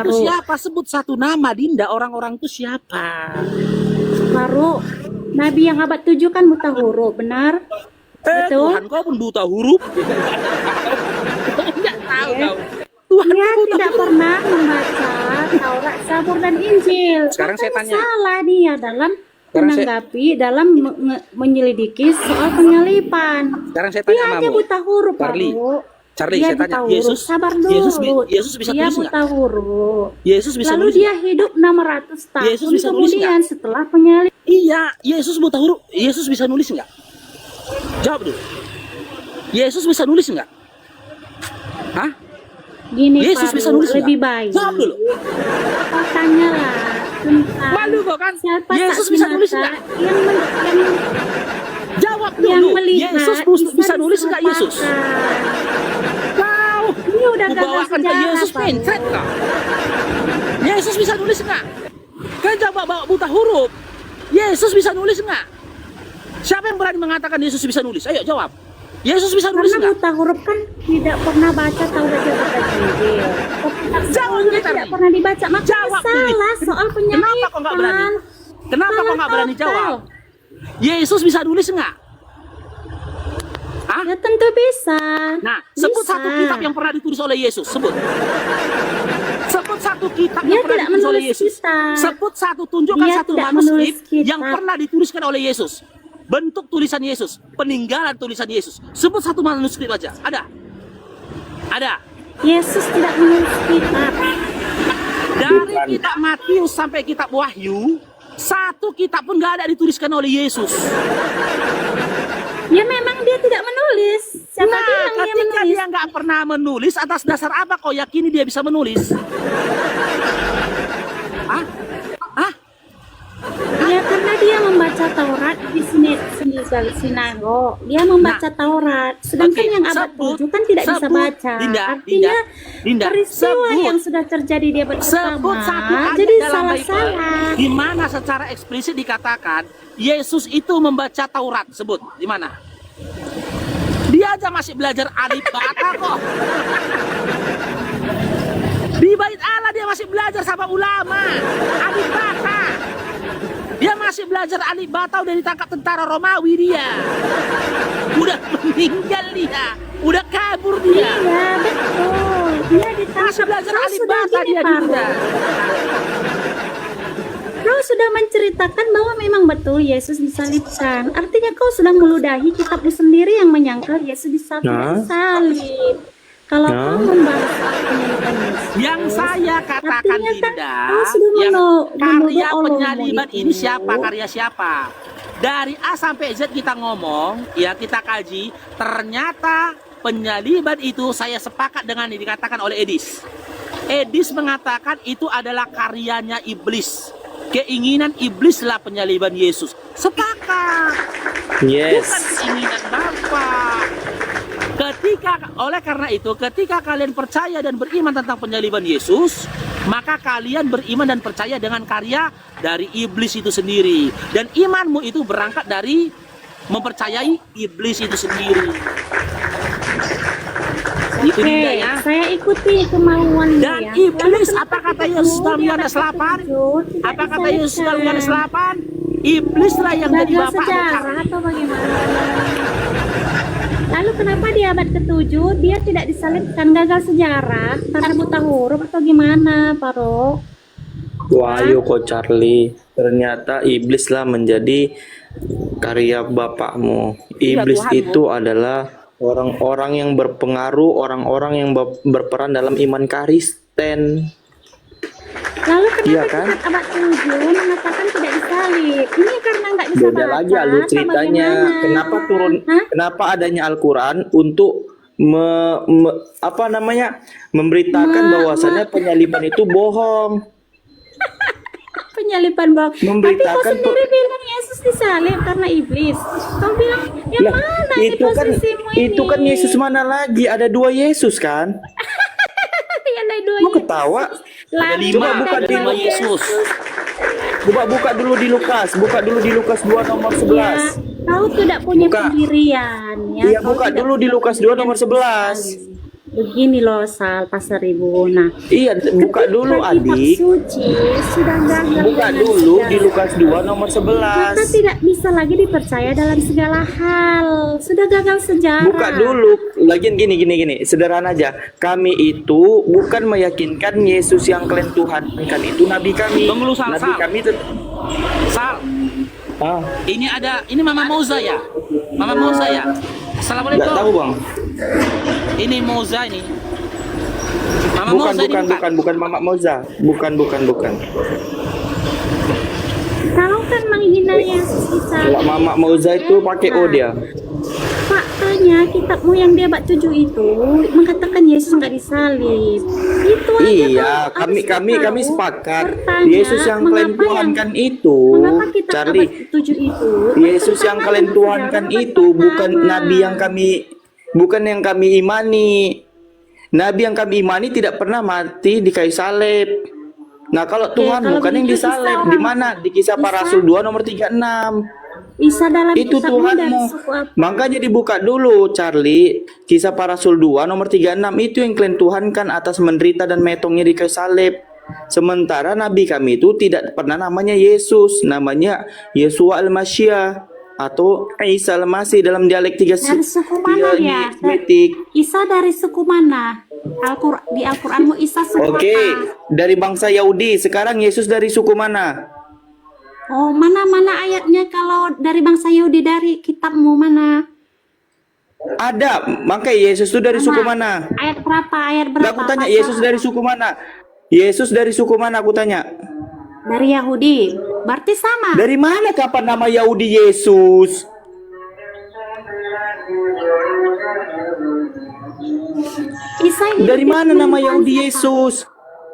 itu Farouk. siapa? Sebut satu nama, Dinda. Orang-orang itu siapa? Farouk, Nabi yang abad 7 kan buta huruf, benar? Betul? Tuhan kau pun buta huruf. Enggak tahu kau. Tuhan Dia kau buta tidak huruf. pernah membaca Taurat, Zabur, dan Injil. Sekarang saya Makanya tanya. salah dia dalam Sekarang saya- menanggapi, dalam menyelidiki soal penyalipan. Sekarang saya tanya Dia aja sama buta huruf, Charlie. Farouk. Charlie, Dia saya tanya, buta huruf. Yesus, Sabar dulu. Yesus bisa Dia tulis nggak? buta huruf. Yesus bisa Lalu nulis dia hidup 600 tahun. Yesus bisa nulis kemudian setelah penyalipan. Iya, Yesus buta huruf. Yesus bisa nulis nggak? Jawab dulu. Yesus bisa nulis nggak? Hah? Gini, Yesus Farouk, bisa nulis lebih nggak? baik. Jawab dulu. Kau tanyalah tentang Malu kok kan? siapa Yesus saksi bisa mata nulis nggak? yang Jawab yang dulu. melihat Yesus bisa nulis nggak Yesus? Kau Ini udah gagal bawakan ke sejarah, Yesus Farouk. pencet kau. Yesus bisa nulis nggak? Kan coba bawa buta huruf. Yesus bisa nulis nggak? Siapa yang berani mengatakan Yesus bisa nulis? Ayo jawab. Yesus bisa nulis Karena nggak? buta huruf kan tidak pernah baca Taurat dan Injil. Jawab Dia dulu, tidak Charlie. pernah dibaca. Makanya Jawab dulu. salah soal penyalipan. Kenapa kok nggak berani? Kenapa kok nggak berani Salah jawab? total. Yesus bisa nulis nggak? Hah? Ya tentu bisa. Nah, sebut Bisa. satu kitab yang pernah ditulis oleh Yesus. Sebut. Sebut satu kitab Dia yang pernah tidak ditulis oleh menulis Yesus. kitab. Sebut satu, tunjukkan Dia satu tidak manuskrip menulis kitab. yang pernah dituliskan oleh Yesus. Bentuk tulisan Yesus, peninggalan tulisan Yesus. Sebut satu manuskrip aja. Ada? Ada. Yesus tidak menulis kitab. Dari kitab Matius sampai kitab Wahyu, satu kitab pun nggak ada dituliskan oleh Yesus. Ya memang dia tidak menulis. Siapa Nah, bilang dia ketika menulis? dia nggak pernah menulis, atas dasar apa kau yakini dia bisa menulis? Hah? Hah? Ya karena dia membaca Taurat di sinagog. Dia membaca Taurat. Sedangkan Oke, yang abad sebut- 7 kan tidak bisa sebut, baca. Dinda, Artinya Dinda, peristiwa sebut. yang sudah terjadi di abad Sebut pertama satu ayat jadi dalam Bible salah-salah. di mana secara eksplisit dikatakan Yesus itu membaca Taurat. Sebut di mana? Dia aja masih belajar alif bata kok. Di bait Allah dia masih belajar sama ulama alif bata. Dia masih belajar alif bata, udah ditangkap tentara Romawi dia. Udah meninggal dia. Udah kabur dia. Iya betul. Dia Masih ditangkap. belajar Kau alif sudah bata gini, dia Farouk. juga. Kau sudah menceritakan bahwa memang betul Yesus disalibkan. Artinya kau sudah meludahi kitabmu sendiri yang menyangkal Yesus Nah. disalib. Kalau Nah. kau membahas soal penyaliban Yesus, Yang saya katakan artinya kan Dinda, kau sudah yang karya menuduh Allah penyaliban itu. ini siapa? Karya siapa? Dari A sampai Z kita ngomong, ya kita kaji, ternyata penyaliban itu saya sepakat dengan yang dikatakan oleh Edis. Edis mengatakan itu adalah karyanya iblis. Keinginan iblislah penyaliban Yesus. Sepakat. Yes. Bukan keinginan Bapak. Oleh karena itu, ketika kalian percaya dan beriman tentang penyaliban Yesus, maka kalian beriman dan percaya dengan karya dari iblis itu sendiri. Dan imanmu itu berangkat dari mempercayai iblis itu sendiri. Itu Oke, Dinda ya. saya ikuti kemauan Dan dia. iblis, Lalu apa kenapa kata itu Yesus dalam dia Yohanes dapat 8? petunjuk, tidak Apa kata Yesus dalam disalibkan? Yohanes 8? Iblislah yang jadi Gagal bapak. sejarah atau bagaimana? Lalu kenapa di abad ke-7 dia tidak disalibkan? Gagal sejarah karena buta huruf atau gimana, Farouk? Wahyu kok Charlie. Ternyata iblis lah menjadi karya bapakmu. Iya, Iblis Tuhanmu. itu adalah orang-orang yang berpengaruh, orang-orang yang berperan dalam iman Kristen. Lalu kenapa Iya kan? kitab abad 7 mengatakan tidak disalib? Ini karena nggak bisa Beda baca lagi alur atau ceritanya. bagaimana? Kenapa turun? Hah? Kenapa adanya Al-Quran untuk apa namanya memberitakan bahwasannya penyaliban itu bohong. Penyaliban bang. Tapi kau Memberitakan sendiri bilang Yesus disalib karena iblis. Kau bilang yang Lah, mana ini itu kan posisimu ini? itu kan Yesus mana lagi? Ada dua Yesus kan? Yang ada dua Mau Yesus. ketawa? Ada Lalu lima, Coba buka ada di dua Yesus. Buka dulu di Lukas. Buka dulu di Lukas 2 nomor 11. Kau tidak punya Buka. pendirian ya. Iya, Kau buka tidak dulu di punya Lukas 2 nomor pendirian 11. Begini loh Sal Pasar Ibu. Nah, Iya, buka dulu ketika kitab adik. suci sudah gagal Buka dengan dulu di segala, Lukas 2 nomor maka 11. tidak bisa lagi dipercaya dalam segala hal. Sudah gagal sejarah. Buka dulu. Lagian gini. Sederhana aja. Kami itu bukan meyakinkan Yesus yang kalian Tuhankan itu nabi kami. Tunggu dulu, Sal, Nabi Sal. kami Sal, ah, ini Mama Moza ya? Mama Moza ya? nggak Assalamualaikum. tahu bang. Ini Moza ini. Mama Bukan, Moza ini bukan Mama Moza. Bukan. Kalau kan menghina Yesus bisa. Kalau Mama Moza itu pakai O dia. Faktanya kitabmu yang dia bak 7 itu mengatakan Yesus nggak disalib. Itu aja Iya, kau kami harus tahu. sepakat. Bertanya, Yesus yang kalian mengapa Tuhankan itu, mengapa kitab Charlie. abad 7 itu Yesus yang bertentangan kalian dengan Tuhankan sejarah itu abad bukan pertama. nabi yang kami imani. Nabi yang kami imani tidak pernah mati di kayu salib. Nah, kalau Tuhanmu kalau kan yang begitu disalib Isa di mana? Di Kisah Para Isa- Rasul 2 nomor 36. Isa dalam Itu kitabmu dari Tuhanmu. suku apa? Makanya dibuka dulu, Charlie. Kisah Para Rasul 2 nomor 36 itu yang kalian Tuhankan atas menderita dan metongnya di kayu salib. Sementara nabi kami itu tidak pernah namanya Yesus, namanya Yesua al-Masyia atau Isa al-Masih dalam dialek tiga Dari suku mana dia? Semitik. Isa dari suku mana? Di Al-Qur'anmu Isa suku Oke, apa? dari bangsa Yahudi. Sekarang Yesus dari suku mana? Oh, mana ayatnya kalau dari bangsa Yahudi dari kitabmu mana? Ada, makanya Yesus itu dari suku mana? Ayat berapa? Ayat Nggak, berapa? aku tanya Pasal Yesus dari suku mana? Yesus dari suku mana aku tanya? dari Yahudi. Berarti sama. Dari mana kapan nama Yahudi Yesus? Isa ini Dari hidup mana nama di Yahudi bangsa Yesus?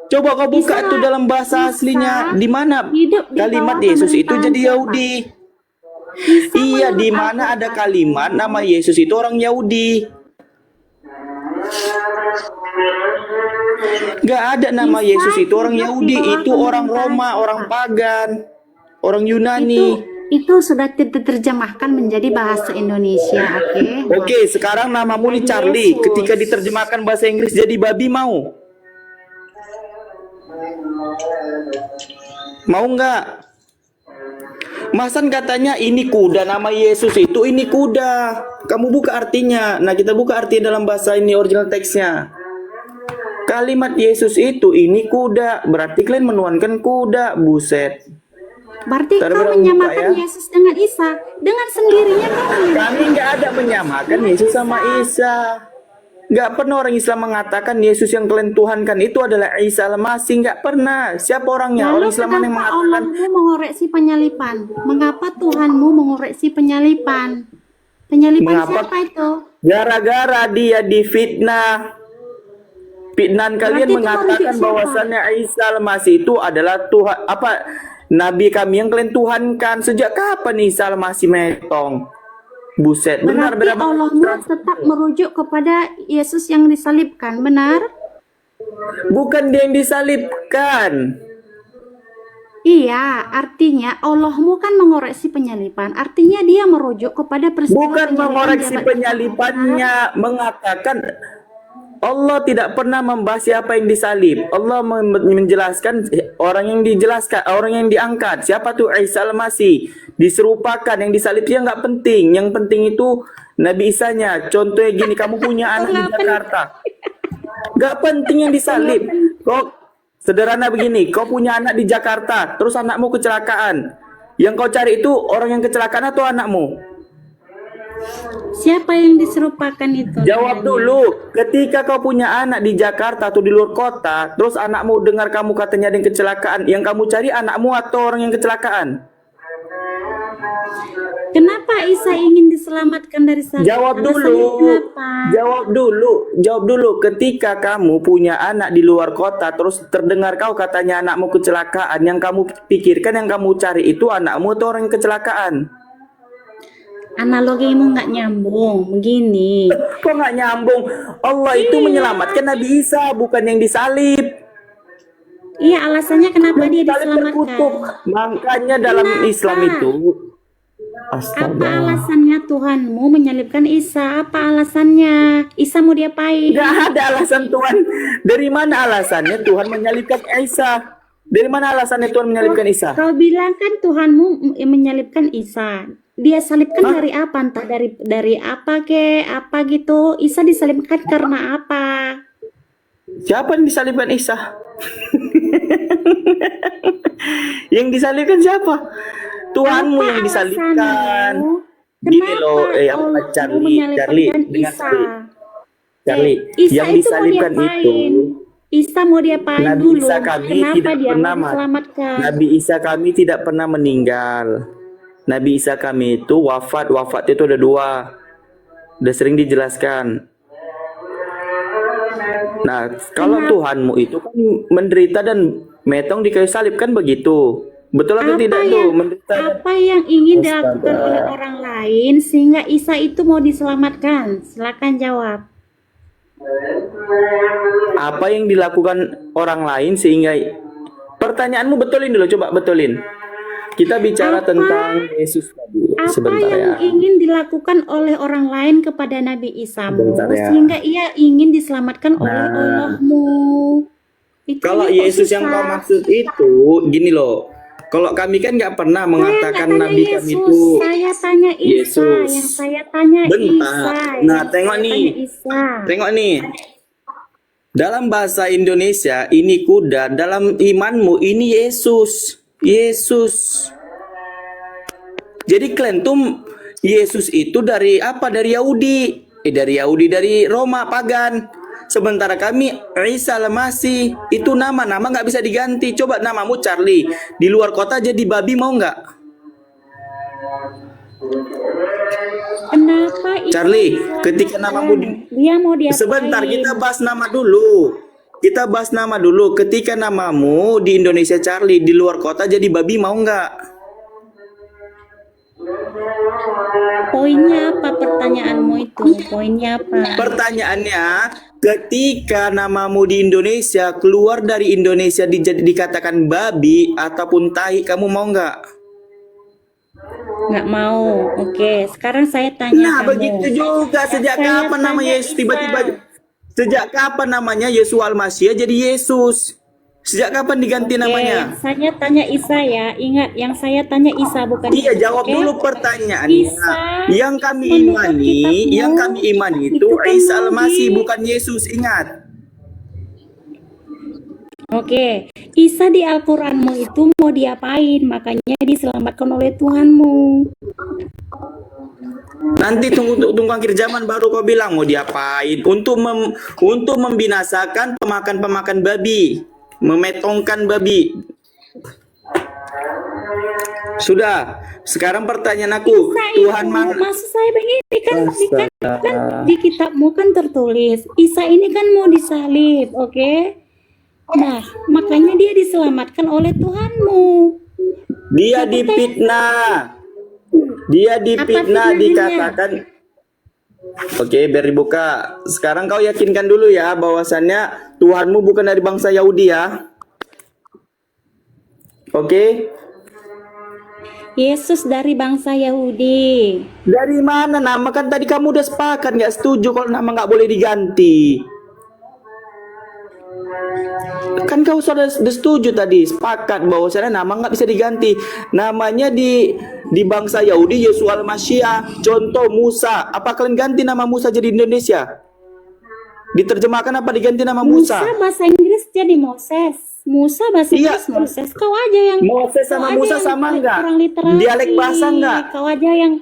Coba kau buka Isa- tuh dalam bahasa Isa aslinya. Di mana hidup di kalimat bawah Yesus itu pemerintahan jadi siapa? Yahudi? Isa Iya, menurut di mana Al-Quran. ada kalimat nama Yesus itu orang Yahudi? Gak ada nama Isa Yesus itu orang hidup di Yahudi, bawah itu orang pemerintahan Roma, siapa? orang pagan, orang Yunani. Itu sudah diterjemahkan menjadi bahasa Indonesia, oke? Oke, sekarang namamu nih Nabi Charlie. Yesus. Ketika diterjemahkan bahasa Inggris jadi babi mau? Mau nggak? Masan katanya ini kuda, nama Yesus itu ini kuda. Kamu buka artinya. Nah, kita buka arti dalam bahasa ini original teksnya. Kalimat Yesus itu ini kuda, berarti kalian menuankan kuda, buset. Berarti Ntar kau berapa menyamakan buka ya? Yesus dengan Isa. Dengan sendirinya kau Kami nggak ada menyamakan Yesus sama Isa. Nggak pernah orang Islam mengatakan Yesus yang kalian Tuhankan itu adalah Isa al-Masih. Nggak pernah. Siapa orangnya? Lalu Orang Islam mana yang kenapa mengatakan? Allahmu mengoreksi penyalipan? Mengapa Tuhanmu mengoreksi penyalipan? Penyalipan Mengapa? siapa itu? Gara-gara dia difitnah. Fitnahan kalian Berarti itu mengatakan merujuk siapa? bahwasannya Isa al-Masih itu adalah Tuhan apa? Nabi kami yang kalian Tuhankan. Sejak kapan Isa al-Masih metong? Buset, benar Berarti benar. Allahmu tetap merujuk kepada Yesus yang disalibkan, benar? Bukan dia yang disalibkan. Iya, artinya Allahmu kan mengoreksi penyalipan. Artinya dia merujuk kepada peristiwa Bukan penyalipan mengoreksi jabat penyalipannya, mengatakan Allah tidak pernah membahas siapa yang disalib. Allah menjelaskan orang yang dijelaskan, orang yang diangkat. Siapa tuh Isa al-Masih? Diserupakan, yang disalib dia nggak penting. Yang penting itu Nabi Isanya. Contohnya gini, kamu punya anak di Jakarta. Nggak penting yang disalib. Kok sederhana begini, kau punya anak di Jakarta, terus anakmu kecelakaan. Yang kau cari itu orang yang kecelakaan atau anakmu? Siapa yang diserupakan itu? Jawab dulu, ketika kau punya anak di Jakarta atau di luar kota, terus anakmu dengar kamu katanya ada yang kecelakaan, yang kamu cari anakmu atau orang yang kecelakaan? Kenapa Isa ingin diselamatkan dari salib? Jawab Karena dulu, salib kenapa? jawab dulu. Ketika kamu punya anak di luar kota, terus terdengar kau katanya anakmu kecelakaan, yang kamu pikirkan, yang kamu cari itu anakmu atau orang yang kecelakaan? Analogimu nggak nyambung. Begini. Kok nggak nyambung? Allah itu menyelamatkan Nabi Isa, bukan yang disalib. Iya, alasannya kenapa dia Disalib terkutuk. diselamatkan? Makanya dalam Kenapa? Islam itu Apa Astaga. alasannya Tuhanmu menyalibkan Isa? Apa alasannya? Isa mau diapain? Gak ada alasan Tuhan. Dari mana alasannya Tuhan menyalibkan Isa? Dari mana alasannya Tuhan menyalibkan Isa? Kau bilang kan Tuhanmu menyalibkan Isa. Dia salibkan Hah? dari apa? Entah dari apa apa gitu. Isa disalibkan karena apa? Siapa yang disalibkan Isa? Yang disalibkan siapa? Tuhanmu Apa yang disalibkan. alasanmu? Gini Kenapa loh, Allah Charlie, menyalibkan dengar Isa? Charlie, Isa yang itu mau disalibkan diapain? itu Isa mau diapain Nabi dulu? Isa kami Kenapa tidak dia pernah mau diselamatkan? Nabi Isa kami tidak pernah meninggal. Nabi Isa kami itu wafat itu ada dua. Udah sering dijelaskan. Nah, kalau Kenapa? Tuhanmu itu kan menderita dan metong di kayu salib kan begitu. Betul atau Apa tidak tuh? yang Menderita dan apa yang ingin Astaga. dilakukan oleh orang lain sehingga Isa itu mau diselamatkan? Silakan jawab. apa yang dilakukan orang lain sehingga pertanyaanmu betulin dulu, coba betulin. Kita bicara Apa- tentang Yesus tadi. Apa Sebentar yang ya. ingin dilakukan oleh orang lain kepada Nabi Isa Sebentar ya. sehingga ia ingin diselamatkan oleh Nah. Allahmu? Itu Kalau aja kok Yesus yang susah. kau maksud itu, gini loh. Kalau kami kan nggak pernah Saya nggak mengatakan tanya Nabi kami Yesus, itu saya tanya Isa. Yesus. Yang saya tanya Bentar. Isa. Nah, Yang tengok saya nih. tanya Isa. Tengok nih. Dalam bahasa Indonesia ini kuda, dalam imanmu ini Yesus. Yesus. Jadi kalian tuh Yesus itu dari apa? Dari Yahudi. Dari Roma pagan. Sementara kami Isa al-Masih itu nama nggak bisa diganti. Coba namamu Charlie di luar kota jadi babi mau nggak? Kenapa Isa Charlie, diselamatkan? ketika namamu Dia mau diapain? sebentar kita bahas nama dulu. Kita bahas nama dulu. Ketika namamu di Indonesia Charlie di luar kota jadi babi mau nggak? Poinnya apa pertanyaanmu itu? Poinnya apa? Pertanyaannya, ketika namamu di Indonesia keluar dari Indonesia dikatakan babi ataupun tai, kamu mau nggak? Nggak mau. Oke, sekarang saya tanya Nah, kamu. begitu juga. Sejak Saya kapan nama tanya Yesus Isa. tiba-tiba? Sejak kapan namanya Yesus Al-Masih jadi Yesus? Sejak kapan diganti Oke, namanya? yang saya tanya Isa ya. Ingat, yang saya tanya Isa bukan Iya, Yesus, jawab oke? dulu pertanyaannya. Isa, Yang kami menurut imani, kitabmu, yang kami imani itu itu kan Isa mau Al-Masih di- bukan Yesus, ingat. Oke, Isa di Al-Quranmu itu mau diapain? Makanya diselamatkan oleh Tuhanmu. Nanti tunggu akhir zaman baru kau bilang mau diapain untuk membinasakan pemakan babi, memetongkan babi. Sudah, sekarang pertanyaan aku, Isa Tuhan itu, mana? maksud saya begini kan, Astaga. di kitabmu kan tertulis Isa ini kan mau disalib, oke? Nah, makanya dia diselamatkan oleh Tuhanmu. Dia difitnah. Dia difitnah fitnahnya? dikatakan. Oke, biar dibuka. Sekarang kau yakinkan dulu ya bahwasannya Tuhanmu bukan dari bangsa Yahudi ya. Oke. Yesus dari bangsa Yahudi. Dari mana nama? Kan tadi kamu udah sepakat nggak setuju kalau nama nggak boleh diganti. Kan kau sudah setuju tadi, sepakat bahwasanya nama nggak bisa diganti. Namanya di bangsa Yahudi Yesus Al-Masih. Contoh Musa. Apa kalian ganti nama Musa jadi Indonesia? Diterjemahkan apa diganti nama Musa Musa? bahasa Inggris jadi Moses. Musa bahasa Iya. Inggris Moses. Kau aja yang Moses sama kau aja Musa yang sama nggak? kurang literasi. Dialek bahasa nggak? Kau aja yang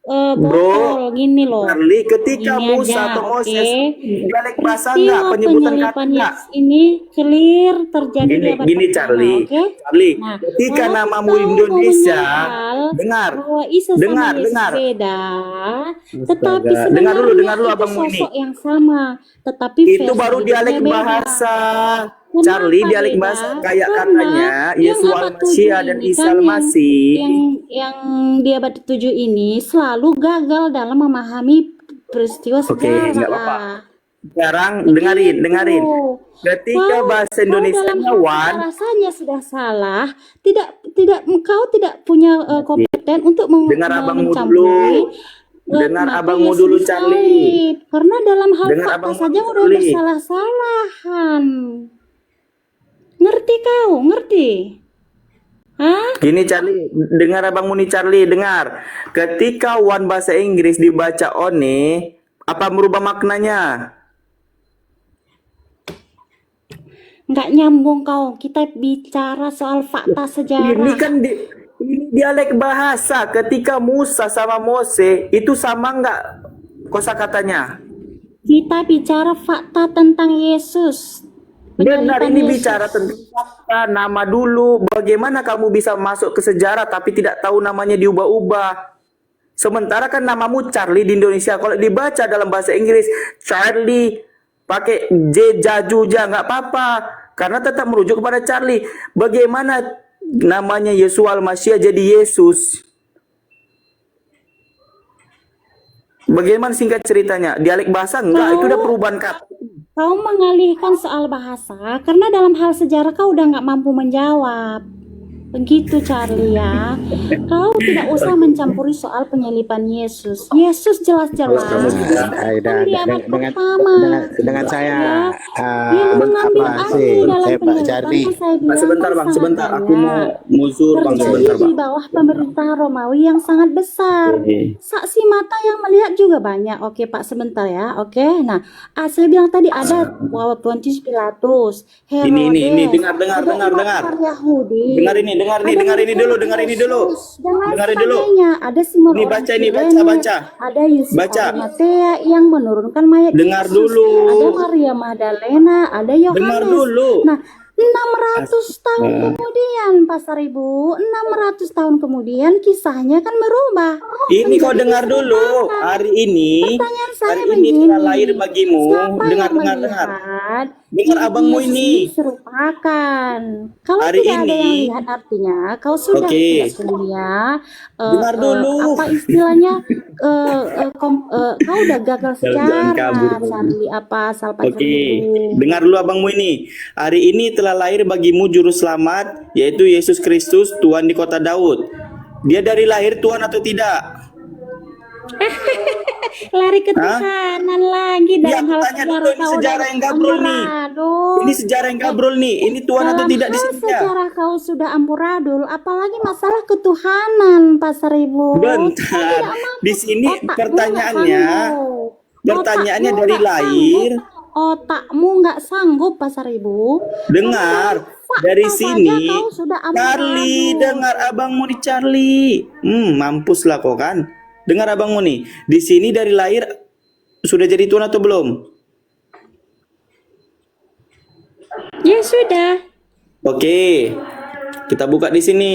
Bro, botol gini loh. Charlie, ketika Gini Musa aja, atau Moses oke? dialek bahasa nggak? Peristiwa Penyebutan kata penyalipan nggak? Yesus ini clear terjadi di abad Gini pertama, Charlie, oke? Charlie, Nah, ketika walaupun namamu kau mau Indonesia, menyangkal dengar, bahwa Isa sama dengar, Yesus dengar. beda, tetapi Astaga. sebenarnya Dengar dulu itu abangmu ini. sosok yang sama, tetapi Itu versi baru hidupnya dialek beda. bahasa. Kenapa Charlie, dialek beda? bahasa kayak Karena katanya Yesus yang abad Al-Masih 7 dan ini Isa kan Al-Masih. yang di abad 7 ini selalu gagal dalam memahami peristiwa Oke, sejarah. nggak apa-apa. Sekarang Begitu. dengarin. Ketika Kau- bahasa kau Indonesia dalam Wan, rasanya sudah salah, tidak kau tidak punya Kristen untuk Dengar abangmu mencampuri Dengar mata abangmu Yesus dulu, disalib. Charlie. Karena dalam hal Dengar fakta abangmu saja dulu, udah Charlie. bersalah-salahan. Ngerti kau? Ngerti? Hah? Gini Charlie, dengar abangmu nih Charlie, dengar. Ketika one bahasa Inggris dibaca one, apa merubah maknanya? Nggak nyambung kau. Kita bicara soal fakta Ini sejarah. kan ini dialek bahasa. Ketika Musa sama Mose itu sama nggak kosakatanya? Kita bicara fakta tentang Yesus. Benar, Penyaliban ini Yesus. bicara tentang fakta, nama dulu. Bagaimana kamu bisa masuk ke sejarah tapi tidak tahu namanya diubah-ubah? Sementara kan namamu Charlie di Indonesia. Kalau dibaca dalam bahasa Inggris, Charlie pakai J Jajuja nggak apa-apa. Karena tetap merujuk kepada Charlie. Bagaimana namanya Yesua Al-Masyiah jadi Yesus? Bagaimana singkat ceritanya? Dialek bahasa enggak, itu udah perubahan kata. Kau mengalihkan soal bahasa karena dalam hal sejarah kau udah nggak mampu menjawab. Begitu Charlie ya. Kau tidak usah mencampuri soal penyaliban Yesus. Yesus jelas-jelas Aida, di abad dengan pertama. dengan saya Yang mengambil apa alih sih dalam Pak penyaliban Charlie? kan saya bilang Sebentar kan bang, sangat sebentar. Aku banyak. mau sur bang, Terjadi sebentar di bang. bawah pemerintahan Romawi yang sangat besar. Saksi mata yang melihat juga banyak. Oke Pak, sebentar ya. Oke, nah saya bilang tadi ada Pontius Pilatus, Herodes, Ini, dengar, ada dengar. Imam Yahudi, Dengar ini dulu. dan Dengar ini dulu. sebagainya. Ada Simon Ini orang baca ini, Kirene, baca. ada Yusuf Baca. Arimatea yang menurunkan mayat Dengar Yesus. dulu. Ada Maria Magdalena, ada Yohanes. Dengar dulu. Nah, 600 tahun kemudian, Pasar Ibu, 600 tahun kemudian kisahnya kan berubah. Ini kau Menjadi dengar dulu. disertakan. Hari ini Pertanyaan saya telah begini, lahir bagimu. siapa Dengar. yang melihat Dengar abangmu Yesus ini. diserupakan? Kalau Hari tidak ada ini. yang lihat, artinya kau sudah Oke. tidak kuliah. Dengar dulu. Apa istilahnya? Kau udah gagal Jangan sejarah, kabur. Charlie. Apa asal Pasar Oke, Ibu? dengar dulu abangmu ini. Hari ini telah lahir bagimu juru selamat, yaitu Yesus Kristus, Tuhan di kota Daud. Dia dari lahir Tuhan atau tidak? Lari ke Tuhanan lagi Ya, dalam hal tanya dulu, sejarah ini kau sejarah udah yang gabrol nih. amburadul. Ini sejarah yang gabrol nih. Ini Tuhan atau Dalam tidak di hal sini ya? sejarah kau sudah amburadul, apalagi masalah ketuhanan, Pasar Ibu. Bentar. Di sini pertanyaannya dari lahir. Otakmu nggak sanggup, Pasar Ibu. Dengar Fakta dari saja sini. kau sudah Charlie, amburadul. dengar abangmu nih Charlie. Mampuslah kau kan. Dengar abangmu nih. Di sini dari lahir sudah jadi Tuhan atau belum? Ya sudah. Oke. Kita buka di sini.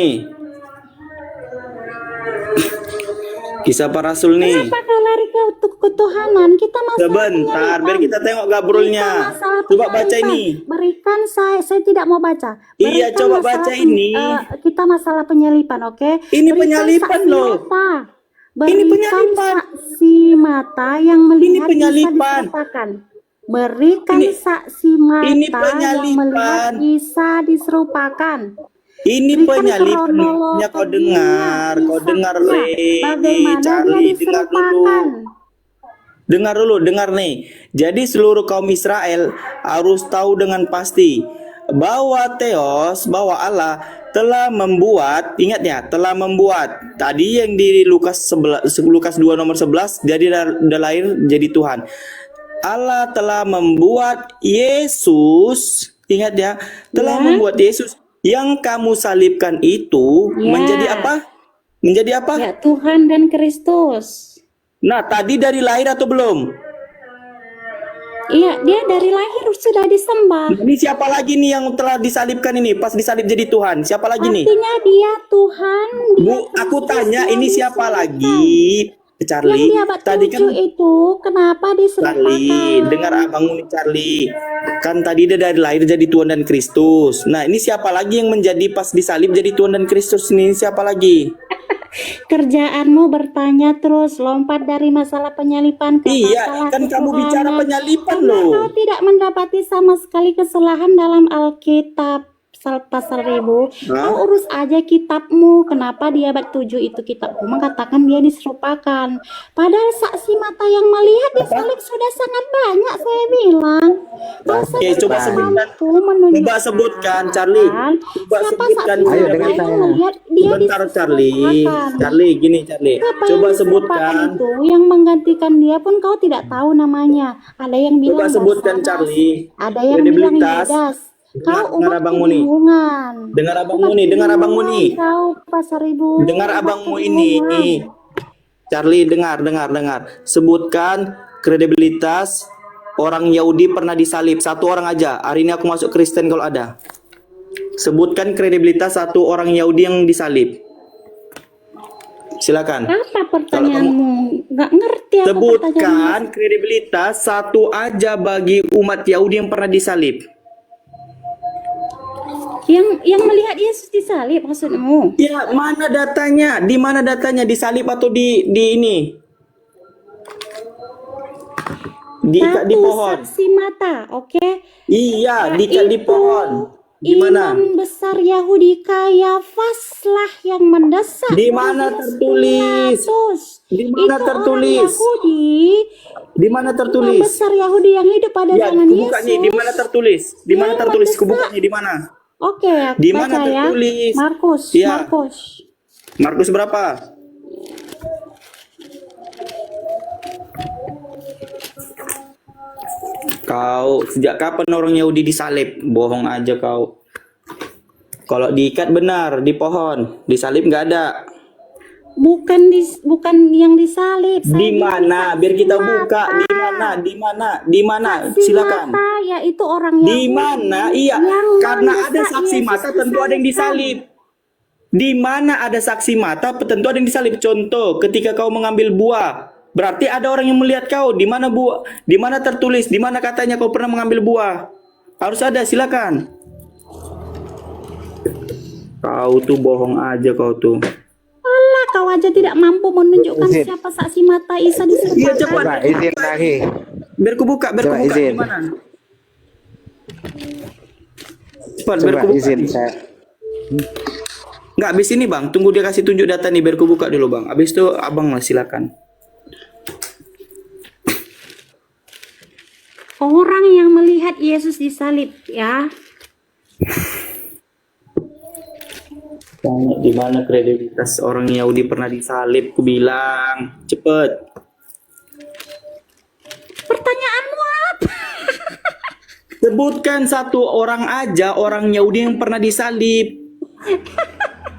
Kisah para rasul nih. Kenapa kau lari ke ketuhanan? Kita masalah Sebentar, biar penyaliban. kita tengok gabrolnya. Kita masalah Coba baca penyaliban. ini. Berikan saya tidak mau baca. Iya, Berikan coba masalah baca ini. kita masalah penyaliban, oke? Ini Berikan penyaliban saksi loh. mata. Ini Berikan penyaliban. saksi mata yang melihat penyaliban. Isa diserupakan. Berikan Ini- saksi mata ini yang penyaliban. melihat Isa diserupakan. Ini Berikan penyaliban. kronologinya Ya, kau dengar, kisahnya. Re. Bagaimana dia Charlie, dengar dulu. diserupakan? Dengar nih. Jadi seluruh kaum Israel harus tahu dengan pasti bahwa bahwa Allah telah membuat, ingat ya, telah membuat. Tadi yang di Lukas 2 nomor 11, jadi udah lahir jadi Tuhan. Allah telah membuat Yesus, ingat ya, telah membuat Yesus yang kamu salibkan itu Ya. menjadi apa? Menjadi apa? Ya, Tuhan dan Kristus. Nah, tadi dari lahir atau belum? Iya, dia dari lahir sudah disembah. Ini siapa lagi nih yang telah disalibkan ini? Pas disalib jadi Tuhan. Siapa lagi nih? Artinya dia Tuhan, dia Bu, aku Kristus tanya yang ini siapa disalibkan. lagi? Yang Charlie. di abad Tadi 7 kan itu kenapa diserupakan? Charlie, dengar abangmu nih Charlie. Kan tadi dia dari lahir jadi Tuhan dan Kristus. Nah, ini siapa lagi yang menjadi pas disalib jadi Tuhan dan Kristus ini? Siapa lagi? Kerjaanmu bertanya terus, lompat dari masalah penyaliban ke Iya, masalah kan kamu bicara ketuhanan. penyaliban Karena loh. kau tidak mendapati sama sekali kesalahan dalam Alkitab. pasal ribu. Kau urus aja kitabmu. Kenapa dia bab 7 itu kitabku mengatakan dia diserupakan. Padahal saksi mata yang melihat disalib sudah sangat banyak, saya bilang. Kau Oke, coba sebutkan. mampu menunjukkan Coba sebutkan, Charlie. Coba siapa sebutkan. saksi Ayo, mata dengan yang saya. melihat dia Sebentar, Charlie. diserupakan. Charlie, gini, Charlie. Siapa Coba yang diserupakan sebutkan. itu yang menggantikan dia pun kau tidak tahu namanya. Ada yang bilang Coba sebutkan, Basarnas, Charlie. ada yang bilang Kredibilitas. Yudas. Dengar Kau umat Abang Muni. kebingungan. Dengar Abang Umat Muni, dengar Abang kebingungan, Muni. Kau pasar ibu. Dengar umat abangmu kebingungan. ini. Charlie, dengar. Sebutkan kredibilitas orang Yahudi pernah disalib. Satu orang aja. Hari ini aku masuk Kristen kalau ada. Sebutkan kredibilitas satu orang Yahudi yang disalib. Silakan. Apa pertanyaanmu? Nggak ngerti aku pertanyaanmu. Sebutkan kredibilitas satu aja bagi umat Yahudi yang pernah disalib. Yang melihat Yesus disalib maksudmu? Ya, mana datanya? Di mana datanya? Disalib atau di ini? Diikat di Satu pohon. saksi mata, oke? Iya, diikat di Itu pohon. Di mana? Imam besar Yahudi Kayafas lah yang mendesak. Di mana Yesus tertulis? Pilatus. Di mana Itu tertulis? Orang Yahudi, Di mana Imam tertulis? besar Yahudi yang hidup pada Ya, zaman kubukanya Yesus. di mana tertulis? Di mana Yang tertulis? mendesak. Kubukanya di mana? Oke, aku Di baca mana ya. tertulis? Markus, Iya. Markus. Markus berapa? Kau sejak kapan orang Yahudi disalib? Bohong aja kau. Kalau diikat benar di pohon, disalib nggak ada. Bukan yang disalib. Di mana? Biar kita buka. Di mana? Silakan. Mata, yaitu orang Di Yahudi mana? Iya, yang karena ada mendesak saksi Yesus mata tentu ada yang disalib. Di mana ada saksi mata tentu ada yang disalib. Contoh, ketika kau mengambil buah, berarti ada orang yang melihat kau. Di mana buah? Di mana tertulis? Di mana katanya kau pernah mengambil buah? Harus ada, silakan. Kau tuh bohong aja kau tuh. Allah, kau aja tidak mampu menunjukkan Izin. siapa saksi mata Isa Iya, diserupakan. cepat. Coba izin lagi. Biar ku buka, Coba izin. di mana? Cepat, biar Coba ku buka. izin saya. Nggak, habis ini bang, tunggu dia kasih tunjuk data nih biar ku buka dulu bang. Habis itu abang lah silakan. Orang yang melihat Yesus disalib, ya. Tanya di mana kredibilitas orang Yahudi pernah disalib, ku bilang. Cepet. Pertanyaanmu apa? Sebutkan satu orang aja orang Yahudi yang pernah disalib.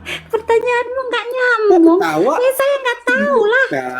Pertanyaanmu nggak nyambung. Ketawa. Saya nggak tahu lah. Nah,